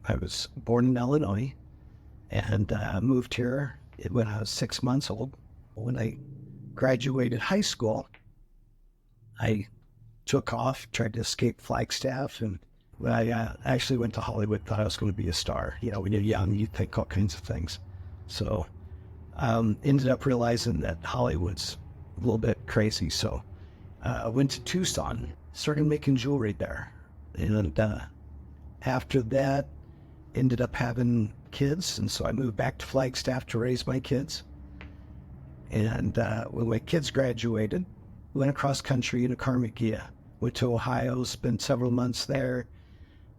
I was born in Illinois and moved here when I was 6 months old. When I graduated high school, I took off, tried to escape Flagstaff, and I actually went to Hollywood, thought I was going to be a star. You know, when you're young, you think all kinds of things. So ended up realizing that Hollywood's a little bit crazy. So I went to Tucson, started making jewelry there. And after that, ended up having kids. And so I moved back to Flagstaff to raise my kids. And when my kids graduated, went across country in a car McGee. Went to Ohio, spent several months there.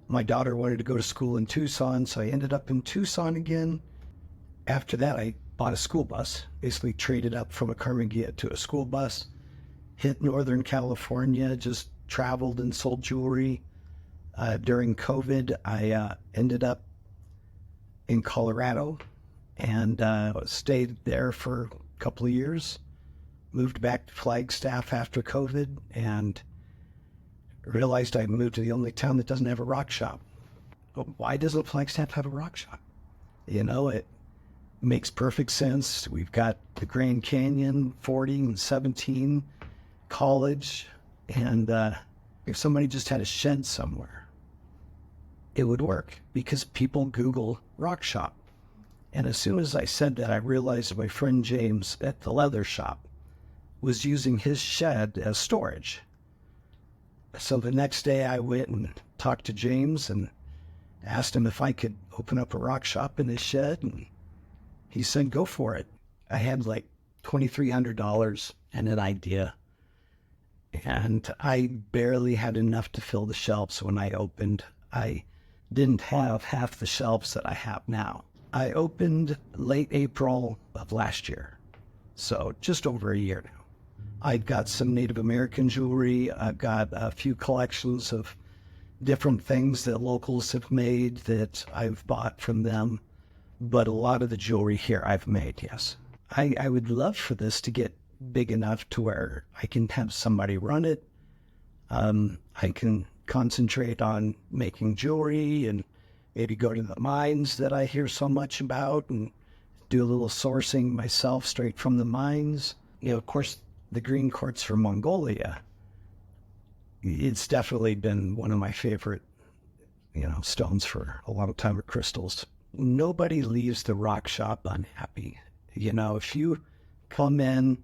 My daughter wanted to go to school in Tucson, so I ended up in Tucson again. After that, I bought a school bus, basically traded up from a car McGee to a school bus, hit Northern California, just traveled and sold jewelry. During COVID, I ended up in Colorado and stayed there for a couple of years. Moved back to Flagstaff after COVID and realized I moved to the only town that doesn't have a rock shop. But why doesn't Flagstaff have a rock shop? You know, it makes perfect sense. We've got the Grand Canyon, 40 and 17, college, and if somebody just had a shed somewhere, it would work because people Google rock shop. And as soon as I said that, I realized my friend James at the leather shop was using his shed as storage. So the next day I went and talked to James and asked him if I could open up a rock shop in his shed, and he said, go for it. I had like $2,300 and an idea, and I barely had enough to fill the shelves when I opened. I didn't have half the shelves that I have now. I opened late April of last year, so just over a year now. I've got some Native American jewelry. I've got a few collections of different things that locals have made that I've bought from them. But a lot of the jewelry here I've made, yes. I would love for this to get big enough to where I can have somebody run it. I can concentrate on making jewelry and maybe go to the mines that I hear so much about and do a little sourcing myself straight from the mines. You know, of course, the green quartz from Mongolia, it's definitely been one of my favorite, stones for a long time, or crystals. Nobody leaves the rock shop unhappy. If you come in,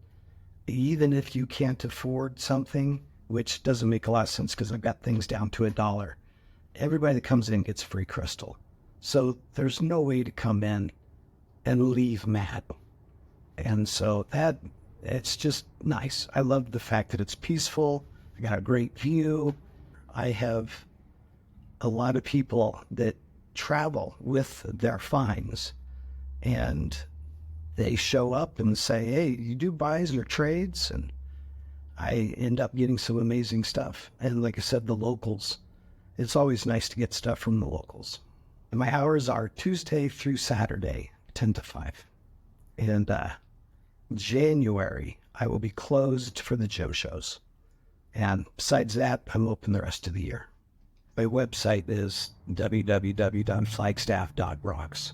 even if you can't afford something, which doesn't make a lot of sense because I've got things down to $1, everybody that comes in gets free crystal. So there's no way to come in and leave mad. And so it's just nice. I love the fact that it's peaceful. I got a great view. I have a lot of people that travel with their finds, and they show up and say, hey, you do buys or trades? And I end up getting some amazing stuff. And like I said, the locals, it's always nice to get stuff from the locals. And my hours are Tuesday through Saturday, 10 to 5. And January, I will be closed for the Joe shows. And besides that, I'm open the rest of the year. My website is www.flagstaff.rocks.